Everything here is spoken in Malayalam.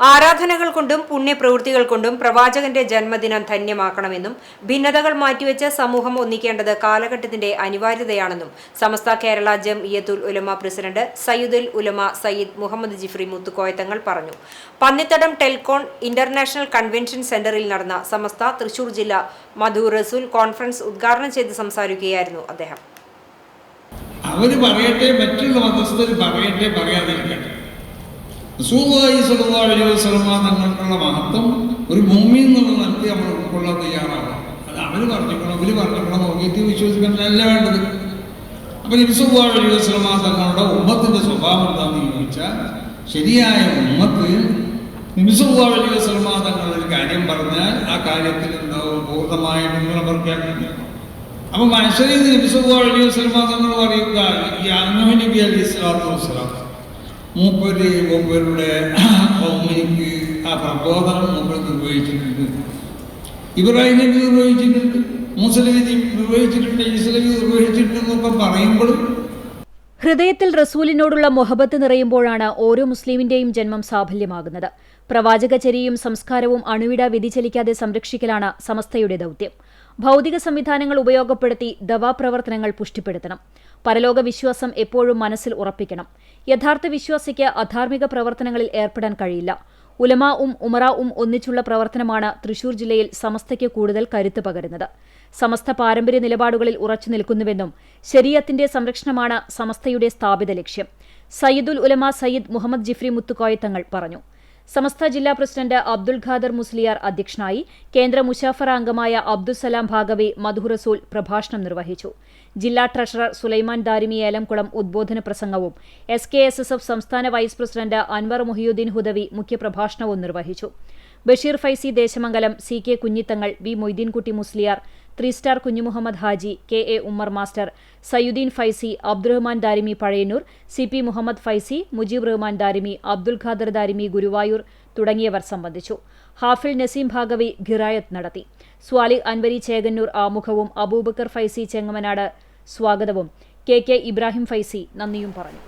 ആരാധനകൾ കൊണ്ടും പുണ്യപ്രവൃത്തികൾ കൊണ്ടും പ്രവാചകന്റെ ജന്മദിനം ധന്യമാക്കണമെന്നും ഭിന്നതകൾ മാറ്റിവെച്ച് സമൂഹം ഒന്നിക്കേണ്ടത് കാലഘട്ടത്തിന്റെ അനിവാര്യതയാണെന്നും സമസ്ത കേരള ജംഇയ്യത്തുൽ ഉലമ പ്രസിഡന്റ് സയ്യിദുൽ ഉലമ സയ്യിദ് മുഹമ്മദ് ജിഫ്രി മുത്തുക്കോയത്തങ്ങൾ പറഞ്ഞു. പന്നിത്തടം ടെൽകോൺ ഇന്റർനാഷണൽ കൺവെൻഷൻ സെന്ററിൽ നടന്ന സമസ്ത തൃശൂർ ജില്ലാ മധു റസൂൽ കോൺഫറൻസ് ഉദ്ഘാടനം ചെയ്ത് സംസാരിക്കുകയായിരുന്നു അദ്ദേഹം. അവര് പറയട്ടെ, മറ്റുള്ള മതസ്ഥർ പറയട്ടെ, പറയാതിരിക്കട്ടെ. റസൂലുള്ളാഹി സ്വല്ലല്ലാഹു അലൈഹി വസല്ലം തങ്ങൾക്കുള്ള മഹത്വം ഒരു മുഅ്മിൻ എന്നുള്ള നിലയ്ക്ക് നമ്മൾ ഉൾക്കൊള്ളാൻ തയ്യാറാവണം. അത് അവര് പറഞ്ഞിക്കണം, ഇവര് പറഞ്ഞിക്കണം, നോക്കിയിട്ട് വിശ്വസിക്കണമല്ല വേണ്ടത്. അപ്പൊ നബി സല്ലല്ലാഹു അലൈഹി വസല്ലം തങ്ങളുടെ ഉമ്മത്തിന്റെ സ്വഭാവം എന്താണെന്ന് ചോദിച്ചാൽ, ശരിയായ ഉമ്മത്ത് നബി സല്ലല്ലാഹു അലൈഹി വസല്ലം തങ്ങൾ ഒരു കാര്യം പറഞ്ഞാൽ ആ കാര്യത്തിൽ എന്താവും പൂർണ്ണമായ നിങ്ങളെ പ്രഖ്യാപിക്കുക. അപ്പൊ മനുഷ്യരിൽ നബി സല്ലല്ലാഹു അലൈഹി വസല്ലം തങ്ങൾ പറയുക, ഈ നൂഹ് നബി അലൈഹി സ്വലാത്തു വസ്സലാം മൂപ്പരുടെ കൗമിക്ക് ആ പ്രബോധനം മൂപ്പർ നിർവഹിച്ചിട്ടുണ്ട്, ഇബ്രാഹിം നബി നിർവഹിച്ചിട്ടുണ്ട്, മൂസ നബി നിർവഹിച്ചിട്ടുണ്ട്, ഈസ നബി നിർവഹിച്ചിട്ടുണ്ട് എന്നൊക്കെ പറയുമ്പോഴും ഹൃദയത്തിൽ റസൂലിനോടുള്ള മൊഹബത്ത് നിറയുമ്പോഴാണ് ഓരോ മുസ്ലിമിന്റെയും ജന്മം സാഫല്യമാകുന്നത്. പ്രവാചകചര്യയും സംസ്കാരവും അണുവിട വ്യതിചലിക്കാതെ സംരക്ഷിക്കലാണ് സമസ്തയുടെ ദൗത്യം. ഭൗതിക സംവിധാനങ്ങൾ ഉപയോഗപ്പെടുത്തി ദവാപ്രവർത്തനങ്ങൾ പുഷ്ടിപ്പെടുത്തണം. പരലോക വിശ്വാസം എപ്പോഴും മനസ്സിൽ ഉറപ്പിക്കണം. യഥാർത്ഥ വിശ്വാസിക്ക് അധാർമിക പ്രവർത്തനങ്ങളിൽ ഏർപ്പെടാൻ കഴിയില്ല. ഉലമാഉം ഉമറാഉം ഒന്നിച്ചുള്ള പ്രവർത്തനമാണ് തൃശൂർ ജില്ലയിൽ സമസ്തയ്ക്ക് കൂടുതൽ കരുത്ത് പകരുന്നത്. സമസ്ത പാരമ്പര്യ നിലപാടുകളിൽ ഉറച്ചു നിൽക്കുന്നുവെന്നും ശരീഅത്തിന്റെ സംരക്ഷണമാണ് സമസ്തയുടെ സ്ഥാപിത ലക്ഷ്യം സയ്യിദുൽ ഉലമ സയ്യിദ് മുഹമ്മദ് ജിഫ്രി മുത്തുക്കോയത്തങ്ങൾ പറഞ്ഞു. സമസ്ത ജില്ലാ പ്രസിഡന്റ് അബ്ദുൽ ഖാദർ മുസ്ലിയാർ അധ്യക്ഷനായി. കേന്ദ്ര മുശാഫറ അംഗമായ അബ്ദുസലാം ഭാഗവി മധു റസൂൽ പ്രഭാഷണം നിർവഹിച്ചു. ജില്ലാ ട്രഷറർ സുലൈമാൻ ദാരിമി ഏലംകുളം ഉദ്ബോധന പ്രസംഗവും SKSSF സംസ്ഥാന വൈസ് പ്രസിഡന്റ് അൻവർ മുഹിയുദ്ദീൻ ഹുദവി മുഖ്യപ്രഭാഷണവും നിർവഹിച്ചു. Basheer Faizy Desamangalam, CK Kunhithangal, V Moideenkutty Musliyar, 3 star Kunjumuhammed Haji, KA Ummer master, Sayyuddin Faizy, Abdurahman Darimi Pazhayannur, CP Muhammad Faizy, Mujeeb Rahman Darimi, Abdul Khader Darimi Guruvayur തുടങ്ങിയവർ സംബന്ധിച്ചു. ഹാഫിൽ നസീം ഭാഗവി ഖിറായത്ത് നടത്തി. സ്വാലിഹ് അൻവരി ചേകന്നൂർ ആമുഖവും അബൂബക്കർ ഫൈസി ചെങ്ങമനാട് സ്വാഗതവും KK ഇബ്രാഹിം ഫൈസി നന്ദിയും പറഞ്ഞു.